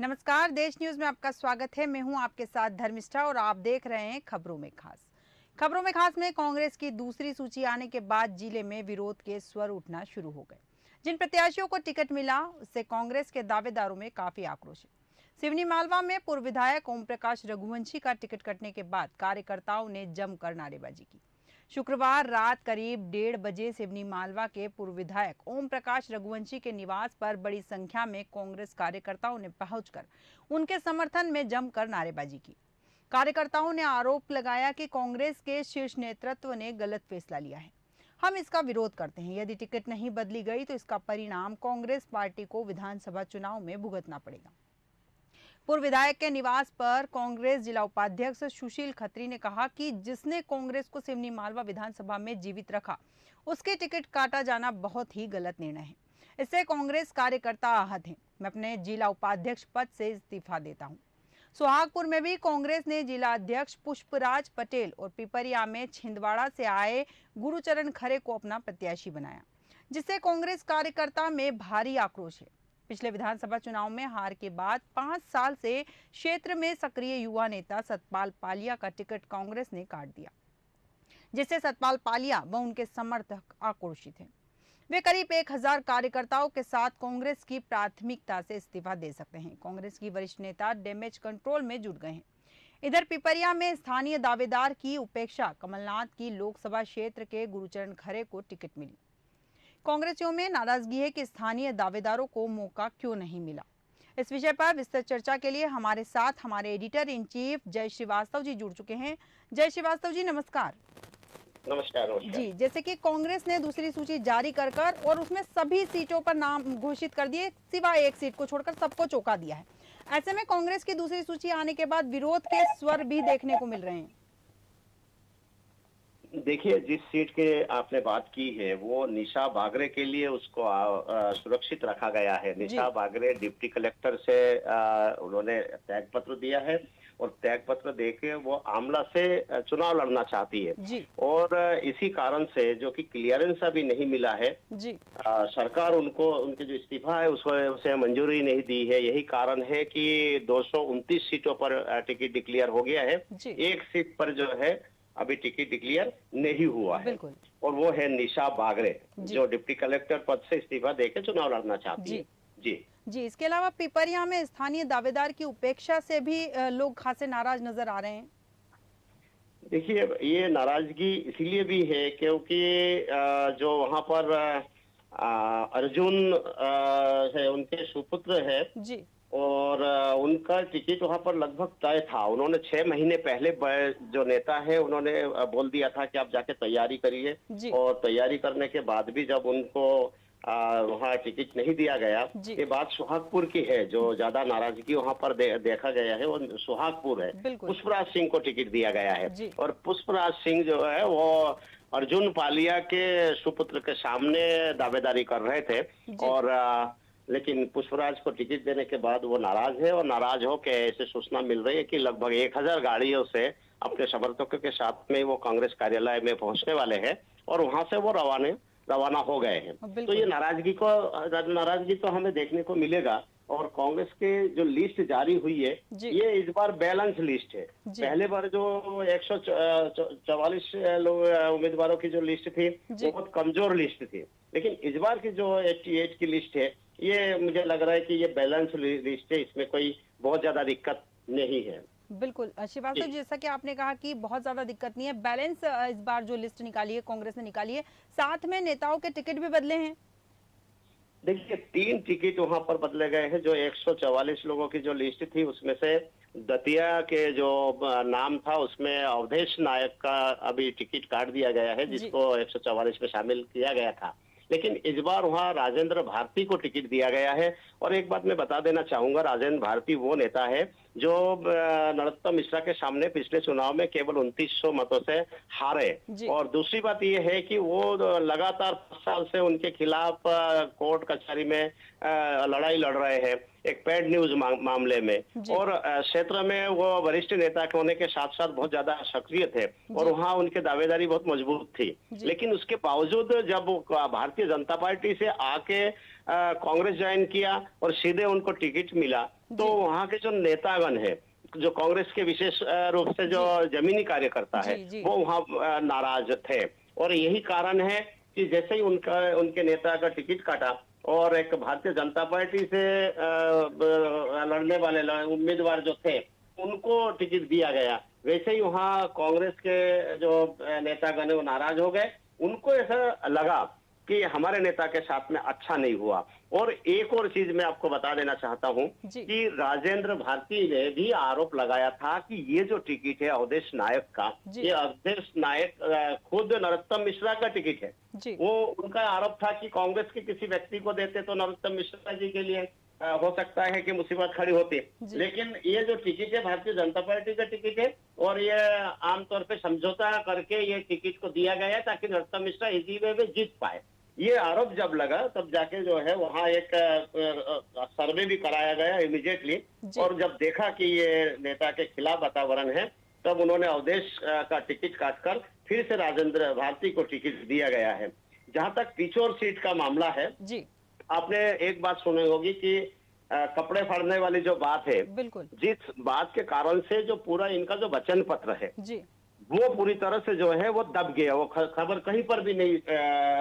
नमस्कार, देश न्यूज में आपका स्वागत है। मैं हूं आपके साथ धर्मिष्ठा और आप देख रहे हैं खबरों में खास। खबरों में खास में कांग्रेस की दूसरी सूची आने के बाद जिले में विरोध के स्वर उठना शुरू हो गए। जिन प्रत्याशियों को टिकट मिला उससे कांग्रेस के दावेदारों में काफी आक्रोश है। सिवनी मालवा में पूर्व विधायक ओम प्रकाश रघुवंशी का टिकट कटने के बाद कार्यकर्ताओं ने जमकर नारेबाजी की। शुक्रवार रात करीब 1:30 बजे सिवनी मालवा के पूर्व विधायक ओम प्रकाश रघुवंशी के निवास पर बड़ी संख्या में कांग्रेस कार्यकर्ताओं ने पहुंचकर उनके समर्थन में जमकर नारेबाजी की। कार्यकर्ताओं ने आरोप लगाया कि कांग्रेस के शीर्ष नेतृत्व ने गलत फैसला लिया है। हम इसका विरोध करते हैं। यदि टिकट नहीं बदली गई तो इसका परिणाम कांग्रेस पार्टी को विधानसभा चुनाव में भुगतना पड़ेगा। पूर्व विधायक के निवास पर कांग्रेस जिला उपाध्यक्ष सुशील खत्री ने कहा कि जिसने कांग्रेस को सिवनी मालवा विधानसभा में जीवित रखा उसके टिकट काटा जाना बहुत ही गलत निर्णय है। इससे कांग्रेस कार्यकर्ता आहत हैं। मैं अपने जिला उपाध्यक्ष पद से इस्तीफा देता हूं। सुहागपुर में भी कांग्रेस ने जिला अध्यक्ष पुष्पराज पटेल और पिपरिया में छिंदवाड़ा से आए गुरुचरण खरे को अपना प्रत्याशी बनाया, जिससे कांग्रेस कार्यकर्ता में भारी आक्रोश है। पिछले विधानसभा चुनाव में हार के बाद 5 साल से क्षेत्र में सक्रिय युवा नेता सतपाल पालिया का टिकट कांग्रेस ने काट दिया, जिससे सतपाल पालिया व उनके समर्थक आक्रोशित हैं। वे करीब 1000 कार्यकर्ताओं के साथ कांग्रेस की प्राथमिकता से इस्तीफा दे सकते हैं। कांग्रेस की वरिष्ठ नेता डैमेज कंट्रोल में जुट गए हैं। इधर पिपरिया में स्थानीय दावेदार की उपेक्षा कमलनाथ की लोकसभा क्षेत्र के गुरुचरण खरे को टिकट मिली। कांग्रेसियों में नाराजगी है कि स्थानीय दावेदारों को मौका क्यों नहीं मिला। इस विषय पर विस्तृत चर्चा के लिए हमारे साथ हमारे एडिटर इन चीफ जय श्रीवास्तव जी जुड़ चुके हैं। जय श्रीवास्तव जी, नमस्कार। नमस्कार। जी, जैसे कि कांग्रेस ने दूसरी सूची जारी कर और उसमें सभी सीटों पर नाम घोषित कर दिए, सिवाय एक सीट को छोड़कर सबको चौंका दिया है। ऐसे में कांग्रेस की दूसरी सूची आने के बाद विरोध के स्वर भी देखने को मिल रहे हैं। देखिए, जिस सीट के आपने बात की है वो निशा बागरे के लिए उसको सुरक्षित रखा गया है। निशा बागरे डिप्टी कलेक्टर से उन्होंने त्याग पत्र दिया है और त्याग पत्र देके वो आमला से चुनाव लड़ना चाहती है और इसी कारण से जो कि क्लियरेंस अभी नहीं मिला है जी। सरकार उनको उनके जो इस्तीफा है उसे मंजूरी नहीं दी है। यही कारण है कि 229 सीटों पर टिकट डिक्लेयर हो गया है। एक सीट पर जो है अभी टिकट डिक्लेयर नहीं हुआ है और वो है निशा बागरे, जो डिप्टी कलेक्टर पद से इस्तीफा देकर चुनाव लड़ना चाहती है। जी, इसके अलावा पिपरिया में स्थानीय दावेदार की उपेक्षा से भी लोग खासे नाराज नजर आ रहे हैं। देखिए, ये नाराजगी इसलिए भी है क्योंकि जो वहां पर अर्जुन है, उनके सुपुत्र है जी। और उनका टिकट वहां पर लगभग तय था। उन्होंने 6 महीने पहले जो नेता है उन्होंने बोल दिया था कि आप जाके तैयारी करिए और तैयारी करने के बाद भी जब उनको वहाँ टिकट नहीं दिया गया। ये बात सुहागपुर की है। जो ज्यादा नाराजगी वहाँ पर देखा गया है वो सुहागपुर है। पुष्पराज सिंह को टिकट दिया गया है और पुष्पराज सिंह जो है वो अर्जुन पालिया के सुपुत्र के सामने दावेदारी कर रहे थे और लेकिन पुष्पराज को टिकट देने के बाद वो नाराज है और नाराज हो के ऐसे सूचना मिल रही है कि लगभग 1000 गाड़ियों से अपने समर्थकों के साथ में वो कांग्रेस कार्यालय में पहुंचने वाले हैं और वहां से वो रवाना हो गए हैं। तो ये नाराजगी तो हमें देखने को मिलेगा और कांग्रेस के जो लिस्ट जारी हुई है ये इस बार बैलेंस लिस्ट है। पहले बार जो 144 उम्मीदवारों की जो लिस्ट थी वो बहुत कमजोर लिस्ट थी, लेकिन इस बार की जो 88 की लिस्ट है ये मुझे लग रहा है कि ये बैलेंस लिस्ट है, इसमें कोई बहुत ज्यादा दिक्कत नहीं है। बिल्कुल श्रीवास्तव, जैसा कि आपने कहा कि बहुत ज्यादा दिक्कत नहीं है। बैलेंस इस बार जो लिस्ट निकाली है कांग्रेस ने निकाली है, साथ में नेताओं के टिकट भी बदले हैं। देखिए, 3 टिकट वहां पर बदले गए हैं। जो 144 लोगों की जो लिस्ट थी उसमें से दतिया के जो नाम था उसमें अवधेश नायक का अभी टिकट काट दिया गया है, जिसको 144 में शामिल किया गया था। लेकिन इस बार वहां राजेंद्र भारती को टिकट दिया गया है और एक बात मैं बता देना चाहूंगा, राजेंद्र भारती वो नेता है जो नरोत्तम मिश्रा के सामने पिछले चुनाव में केवल 2900 मतों से हारे। और दूसरी बात यह है कि वो लगातार 5 साल से उनके खिलाफ कोर्ट कचहरी में लड़ाई लड़ रहे हैं एक पेड न्यूज मामले में और क्षेत्र में वो वरिष्ठ नेता के होने के साथ साथ बहुत ज्यादा सक्रिय थे और वहाँ उनके दावेदारी बहुत मजबूत थी। लेकिन उसके बावजूद जब भारतीय जनता पार्टी से आके कांग्रेस ज्वाइन किया और सीधे उनको टिकट मिला तो वहाँ के जो नेतागण है, जो कांग्रेस के विशेष रूप से जो जमीनी कार्यकर्ता है, वो वहाँ नाराज थे। और यही कारण है कि जैसे ही उनके नेता का टिकट काटा और एक भारतीय जनता पार्टी से लड़ने वाले उम्मीदवार जो थे उनको टिकट दिया गया, वैसे ही वहाँ कांग्रेस के जो नेतागण है वो नाराज हो गए। उनको ऐसा लगा कि हमारे नेता के साथ में अच्छा नहीं हुआ। और एक और चीज मैं आपको बता देना चाहता हूं कि राजेंद्र भारती ने भी आरोप लगाया था कि ये जो टिकट है अवधेश नायक का, ये अवधेश नायक खुद नरोत्तम मिश्रा का टिकट है। वो उनका आरोप था कि कांग्रेस के किसी व्यक्ति को देते तो नरोत्तम मिश्रा जी के लिए हो सकता है कि मुसीबत खड़ी होती, लेकिन ये जो टिकट है भारतीय जनता पार्टी का टिकट है और ये आमतौर पे समझौता करके ये टिकट को दिया गया है ताकि नरोत्तम मिश्रा इजी वे में जीत पाए। ये आरोप जब लगा तब जाके जो है वहाँ एक सर्वे भी कराया गया इमीडिएटली, और जब देखा कि ये नेता के खिलाफ वातावरण है तब उन्होंने अवधेश का टिकट काटकर फिर से राजेंद्र भारती को टिकट दिया गया है। जहां तक पिछोर सीट का मामला है, आपने एक बात सुनी होगी कि कपड़े फाड़ने वाली जो बात है, बिल्कुल, जिस बात के कारण से जो पूरा इनका जो वचन पत्र है वो पूरी तरह से जो है वो दब गया। वो खबर कहीं पर भी नहीं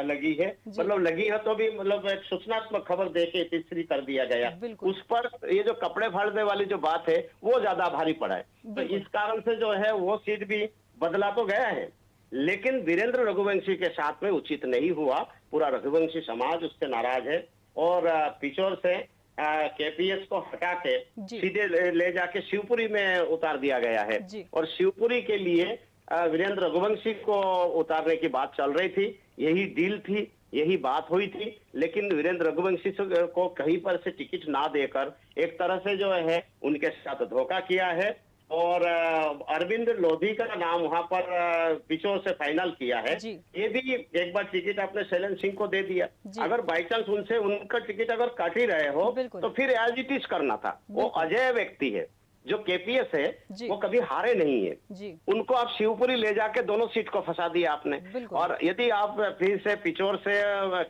लगी है, मतलब लगी है तो भी मतलब एक सूचनात्मक खबर देके तीसरी कर दिया गया। उस पर ये जो कपड़े फाड़ने वाली जो बात है वो ज्यादा भारी पड़ा है। तो इस कारण से जो है वो सीट भी बदला तो गया है, लेकिन वीरेंद्र रघुवंशी के साथ में उचित नहीं हुआ। पूरा रघुवंशी समाज उससे नाराज है और पिछोर से केपीएस को हटा के सीधे ले जाके शिवपुरी में उतार दिया गया है। और शिवपुरी के लिए वीरेंद्र रघुवंशी को उतारने की बात चल रही थी, यही डील थी, यही बात हुई थी। लेकिन वीरेंद्र रघुवंशी को कहीं पर से टिकट ना देकर एक तरह से जो है उनके साथ धोखा किया है और अरविंद लोधी का नाम वहां पर पिछोर से फाइनल किया है। ये भी एक बार टिकट आपने शैलेंद्र सिंह को दे दिया। अगर बाई चांस उनसे उनका टिकट अगर काट ही रहे हो तो फिर एज इट इज करना था। वो अजय व्यक्ति है, जो केपीएस है वो कभी हारे नहीं है। उनको आप शिवपुरी ले जाके दोनों सीट को फंसा दिया आपने। और यदि आप फिर से पिछोर से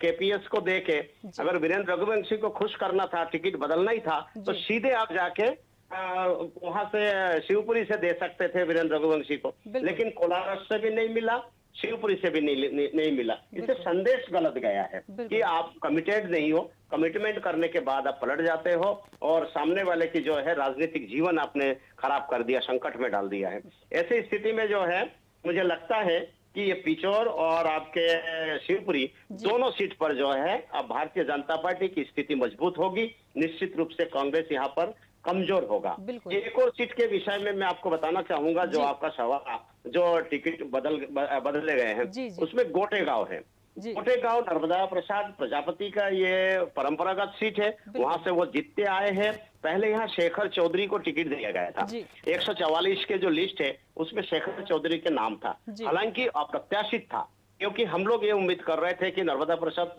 केपीएस को देके अगर वीरेंद्र रघुवंशी को खुश करना था, टिकट बदलना ही था, तो सीधे आप जाके वहां से शिवपुरी से दे सकते थे वीरेंद्र रघुवंशी को, लेकिन कोलार से भी नहीं मिला, शिवपुरी से भी नहीं मिला। इससे संदेश गलत गया है कि आप कमिटेड नहीं हो। कमिटमेंट करने के बाद आप पलट जाते हो और सामने वाले की जो है राजनीतिक जीवन आपने खराब कर दिया, संकट में डाल दिया है। ऐसी स्थिति में जो है मुझे लगता है कि ये पिछोर और आपके शिवपुरी दोनों सीट पर जो है अब भारतीय जनता पार्टी की स्थिति मजबूत होगी। निश्चित रूप से कांग्रेस यहाँ पर कमजोर होगा। एक और सीट के विषय में मैं आपको बताना चाहूंगा, जो आपका सवाल जो टिकट बदले गए हैं उसमें गोटेगांव है। गोटेगांव नर्मदा प्रसाद प्रजापति का ये परंपरागत सीट है, वहां से वो जीतते आए हैं। पहले यहाँ शेखर चौधरी को टिकट दिया गया था। 144 के जो लिस्ट है उसमें शेखर चौधरी के नाम था, हालांकि अप्रत्याशित था, क्योंकि हम लोग ये उम्मीद कर रहे थे कि नर्मदा प्रसाद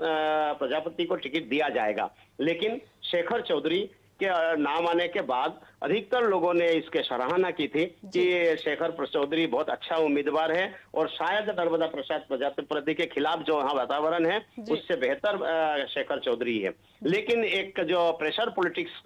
प्रजापति को टिकट दिया जाएगा। लेकिन शेखर चौधरी के नाम आने के बाद अधिकतर लोगों ने इसके सराहना की थी कि शेखर चौधरी बहुत अच्छा उम्मीदवार है और शायद नर्मदा प्रसाद प्रजापति के खिलाफ जो यहाँ वातावरण है उससे बेहतर शेखर चौधरी है। लेकिन एक जो प्रेशर पॉलिटिक्स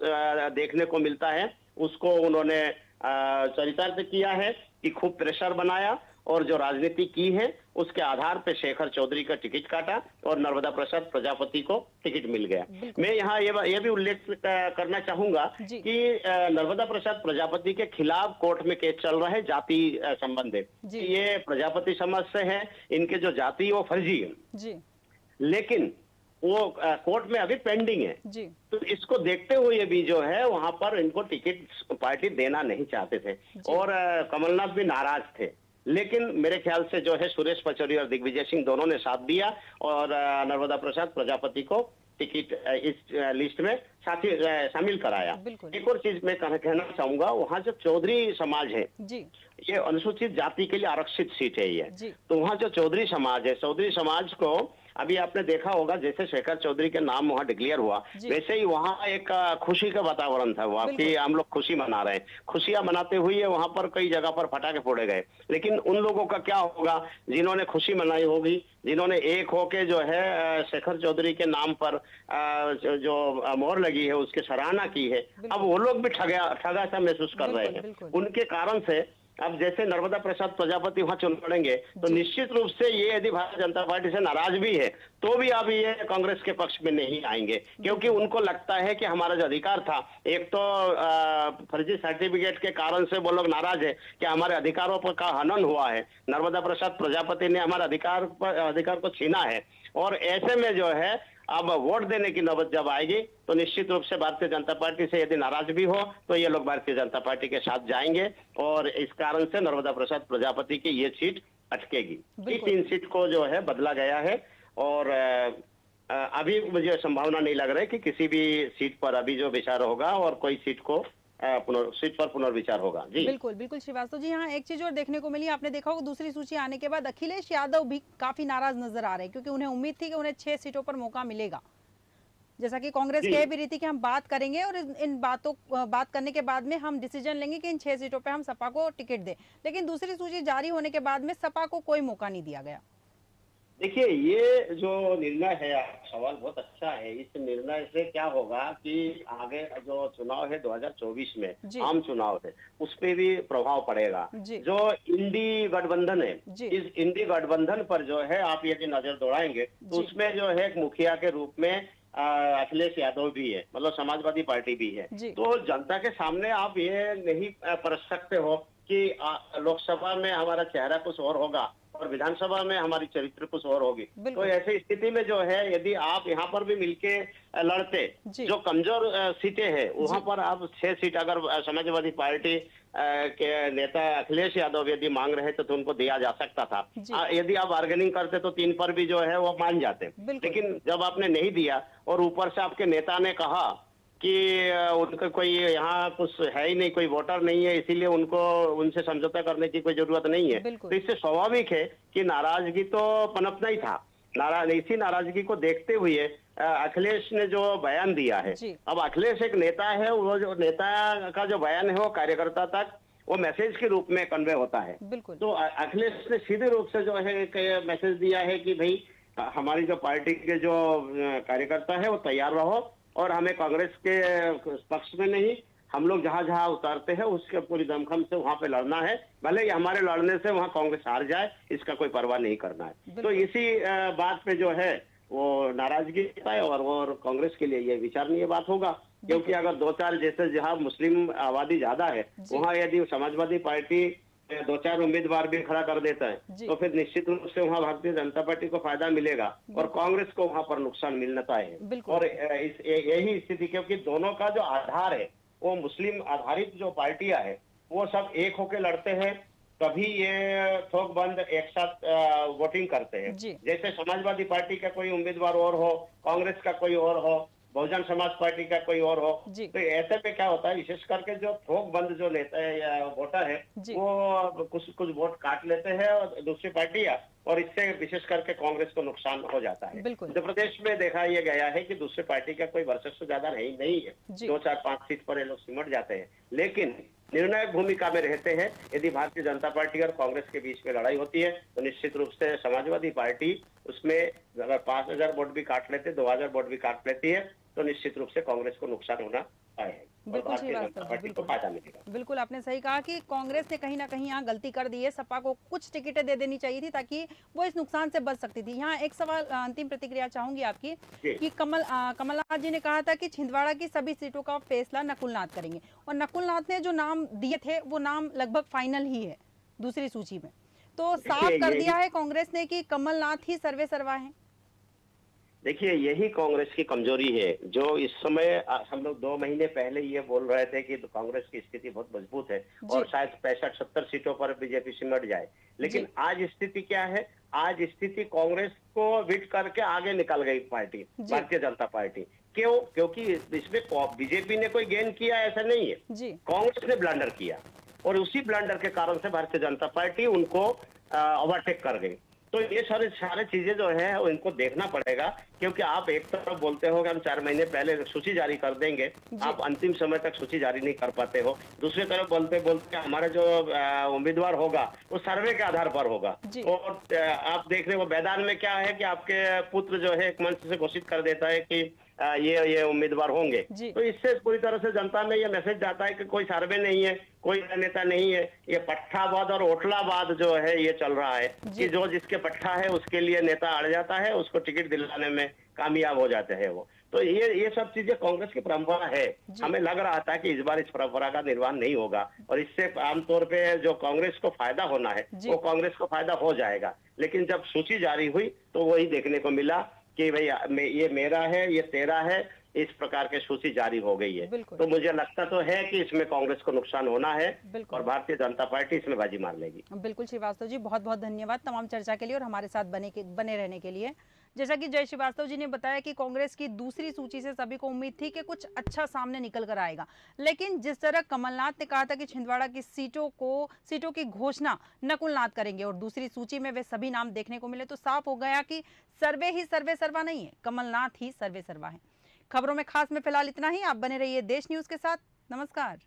देखने को मिलता है उसको उन्होंने चरितार्थ किया है कि खूब प्रेशर बनाया और जो राजनीति की है उसके आधार पे शेखर चौधरी का टिकट काटा और नर्मदा प्रसाद प्रजापति को टिकट मिल गया। मैं यहाँ ये भी उल्लेख करना चाहूंगा कि नर्मदा प्रसाद प्रजापति के खिलाफ कोर्ट में केस चल रहा है जाति संबंधित। ये प्रजापति समाज से है, इनके जो जाति वो फर्जी है, लेकिन वो कोर्ट में अभी पेंडिंग है। तो इसको देखते हुए भी जो है वहां पर इनको टिकट पार्टी देना नहीं चाहते थे और कमलनाथ भी नाराज थे। लेकिन मेरे ख्याल से जो है सुरेश पचौरी और दिग्विजय सिंह दोनों ने साथ दिया और नर्मदा प्रसाद प्रजापति को टिकट इस लिस्ट में शामिल कराया। एक और चीज मैं कहना चाहूंगा, वहाँ जो चौधरी समाज है ये अनुसूचित जाति के लिए आरक्षित सीट है ये, तो वहाँ जो चौधरी समाज है, चौधरी समाज को अभी आपने देखा होगा जैसे शेखर चौधरी के नाम वहाँ डिक्लेयर हुआ, वैसे ही वहाँ एक खुशी का वातावरण था वहाँ कि हम लोग खुशी मना रहे हैं। खुशियां मनाते हुए वहाँ पर कई जगह पर पटाखे फोड़े गए, लेकिन उन लोगों का क्या होगा जिन्होंने खुशी मनाई होगी, जिन्होंने एक होके जो है शेखर चौधरी के नाम पर जो मोहर लगी है उसकी सराहना की है, अब वो लोग भी ठगा सा महसूस कर रहे हैं। उनके कारण से अब जैसे नर्मदा प्रसाद प्रजापति वहां चुन पड़ेंगे तो निश्चित रूप से ये यदि भारतीय जनता पार्टी से नाराज भी है तो भी अब ये कांग्रेस के पक्ष में नहीं आएंगे, क्योंकि उनको लगता है कि हमारा जो अधिकार था, एक तो फर्जी सर्टिफिकेट के कारण से वो लोग नाराज है कि हमारे अधिकारों पर का हनन हुआ है, नर्मदा प्रसाद प्रजापति ने हमारा अधिकार को छीना है। और ऐसे में जो है अब वोट देने की नौबत जब आएगी तो निश्चित रूप से भारतीय जनता पार्टी से यदि नाराज भी हो तो ये लोग भारतीय जनता पार्टी के साथ जाएंगे और इस कारण से नर्मदा प्रसाद प्रजापति की ये सीट अटकेगी। ये 3 सीट को जो है बदला गया है और अभी मुझे संभावना नहीं लग रही कि किसी भी सीट पर अभी जो विचार होगा और कोई सीट को सीट पर पुनर्विचार होगा। जी बिल्कुल बिल्कुल श्रीवास्तव जी, यहाँ एक चीज और देखने को मिली, आपने देखा होगा दूसरी सूची आने के बाद अखिलेश यादव भी काफी नाराज नजर आ रहे हैं, क्योंकि उन्हें उम्मीद थी कि उन्हें 6 सीटों पर मौका मिलेगा। जैसा कि कांग्रेस कह भी रही थी कि हम बात करेंगे और इन बात करने के बाद में हम डिसीजन लेंगे कि इन 6 सीटों पे हम सपा को टिकट दें, लेकिन दूसरी सूची जारी होने के बाद में सपा को कोई मौका नहीं दिया गया। देखिए, ये जो निर्णय है, सवाल बहुत अच्छा है। इस निर्णय से क्या होगा कि आगे जो चुनाव है 2024 में आम चुनाव है, उस पर भी प्रभाव पड़ेगा। जो इंडी गठबंधन है, इस इंडी गठबंधन पर जो है आप यदि नजर दौड़ाएंगे तो उसमें जो है एक मुखिया के रूप में अखिलेश यादव भी है, मतलब समाजवादी पार्टी भी है। तो जनता के सामने आप ये नहीं परख सकते हो कि लोकसभा में हमारा चेहरा कुछ और होगा और विधानसभा में हमारी चरित्र कुछ और होगी। तो ऐसी स्थिति में जो है यदि आप यहाँ पर भी मिलके लड़ते, जो कमजोर सीटें हैं वहां पर आप 6 सीट अगर समाजवादी पार्टी के नेता अखिलेश यादव यदि मांग रहे थे तो उनको दिया जा सकता था। यदि आप बार्गेनिंग करते तो 3 पर भी जो है वो मान जाते, लेकिन जब आपने नहीं दिया और ऊपर से आपके नेता ने कहा कि उनका कोई यहाँ कुछ है ही नहीं, कोई वोटर नहीं है, इसीलिए उनको उनसे समझौता करने की कोई जरूरत नहीं है, तो इससे स्वाभाविक है कि नाराजगी तो पनपना ही था। इसी नाराजगी को देखते हुए अखिलेश ने जो बयान दिया है, अब अखिलेश एक नेता है, वो जो नेता का जो बयान है वो कार्यकर्ता तक वो मैसेज के रूप में कन्वे होता है। तो अखिलेश ने सीधे रूप से जो है एक मैसेज दिया है कि भाई हमारी जो पार्टी के जो कार्यकर्ता है वो तैयार रहो और हमें कांग्रेस के पक्ष में नहीं, हम लोग जहां जहां उतारते हैं उसके पूरी दमखम से वहां पे लड़ना है, भले ही हमारे लड़ने से वहां कांग्रेस हार जाए, इसका कोई परवाह नहीं करना है। तो इसी बात पे जो है वो नाराजगी है और कांग्रेस के लिए ये विचारणीय बात होगा, क्योंकि अगर 2-4 जैसे जहां मुस्लिम आबादी ज्यादा है वहां यदि समाजवादी पार्टी 2-4 उम्मीदवार भी खड़ा कर देता है तो फिर निश्चित रूप से वहाँ भारतीय जनता पार्टी को फायदा मिलेगा और कांग्रेस को वहाँ पर नुकसान मिलना है। और यही स्थिति, क्योंकि दोनों का जो आधार है वो मुस्लिम आधारित जो पार्टियां है वो सब एक होकर लड़ते हैं, तभी ये थोक बंद एक साथ वोटिंग करते हैं। जैसे समाजवादी पार्टी का कोई उम्मीदवार और हो, कांग्रेस का कोई और हो, बहुजन समाज पार्टी का कोई और हो, तो ऐसे में क्या होता है, विशेष करके जो थोक बंद जो नेता है या वोटर है वो कुछ वोट काट लेते हैं और दूसरी पार्टियां, और इससे विशेष करके कांग्रेस को नुकसान हो जाता है। मध्य प्रदेश में देखा यह गया है कि दूसरी पार्टी का कोई वर्चस्व ज्यादा नहीं है, 2-4-5 सीट पर ये लोग सिमट जाते हैं, लेकिन निर्णायक भूमिका में रहते हैं। यदि भारतीय जनता पार्टी और कांग्रेस के बीच में लड़ाई होती है तो निश्चित रूप से समाजवादी पार्टी उसमें अगर 5,000 वोट भी काट लेते, 2,000 वोट भी काट लेती है तो निश्चित रूप से कांग्रेस को नुकसान होना है। बिल्कुल आपने सही कहा कि कांग्रेस ने कहीं ना कहीं यहाँ गलती कर दी है, सपा को कुछ टिकटें दे देनी चाहिए थी ताकि वो इस नुकसान से बच सकती थी। यहाँ एक सवाल, अंतिम प्रतिक्रिया चाहूंगी आपकी कि कमलनाथ जी ने कहा था कि छिंदवाड़ा की सभी सीटों का फैसला नकुलनाथ करेंगे, और नकुलनाथ ने जो नाम दिए थे वो नाम लगभग फाइनल ही है दूसरी सूची में, तो साफ कर दिया है कांग्रेस ने कि कमलनाथ ही सर्वे सर्वा है। देखिए, यही कांग्रेस की कमजोरी है। जो इस समय हम लोग 2 महीने पहले ये बोल रहे थे कि कांग्रेस की स्थिति बहुत मजबूत है और शायद 65-70 सीटों पर बीजेपी सिमट जाए, लेकिन आज स्थिति क्या है, आज स्थिति कांग्रेस को बीट करके आगे निकल गई पार्टी, भारतीय जनता पार्टी। क्यों? क्योंकि इसमें बीजेपी ने कोई गेन किया ऐसा नहीं है, कांग्रेस ने ब्लंडर किया और उसी ब्लंडर के कारण से भारतीय जनता पार्टी उनको ओवरटेक कर गई। तो ये सारे सारे चीजें जो है वो इनको देखना पड़ेगा, क्योंकि आप एक तरफ बोलते हो कि हम 4 महीने पहले सूची जारी कर देंगे, आप अंतिम समय तक सूची जारी नहीं कर पाते हो। दूसरी तरफ बोलते बोलते हमारा जो उम्मीदवार होगा वो सर्वे के आधार पर होगा। और आप देख रहे हो मैदान में क्या है कि आपके पुत्र जो है एक मंच से घोषित कर देता है कि ये उम्मीदवार होंगे। तो इससे पूरी तरह से जनता में ये मैसेज जाता है कि कोई सर्वे नहीं है, कोई नेता नहीं है, ये पट्टावाद और ओटलावाद जो है ये चल रहा है कि जो जिसके पट्टा है उसके लिए नेता अड़ जाता है, उसको टिकट दिलाने में कामयाब हो जाते हैं वो। तो ये सब चीजें कांग्रेस की परंपरा है। हमें लग रहा था कि इस बार इस परंपरा का निर्वहन नहीं होगा और इससे आमतौर पे जो कांग्रेस को फायदा होना है वो कांग्रेस को फायदा हो जाएगा। लेकिन जब सूची जारी हुई तो वही देखने को मिला कि भाई ये मेरा है, ये तेरा है, इस प्रकार के सूची जारी हो गई है। तो मुझे लगता तो है कि इसमें कांग्रेस को नुकसान होना है और भारतीय जनता पार्टी इसमें बाजी मार लेगी। बिल्कुल श्रीवास्तव जी, बहुत बहुत धन्यवाद तमाम चर्चा के लिए और हमारे साथ बने रहने के लिए। जैसा कि जय श्रीवास्तव जी ने बताया कि कांग्रेस की दूसरी सूची से सभी को उम्मीद थी कि कुछ अच्छा सामने निकल कर आएगा, लेकिन जिस तरह कमलनाथ ने कहा था कि छिंदवाड़ा की सीटों की घोषणा नकुलनाथ करेंगे और दूसरी सूची में वे सभी नाम देखने को मिले, तो साफ हो गया कि सर्वे ही सर्वे सर्वा नहीं है, कमलनाथ ही सर्वे सर्वा है। खबरों में खास में फिलहाल इतना ही। आप बने रहिए देश न्यूज के साथ। नमस्कार।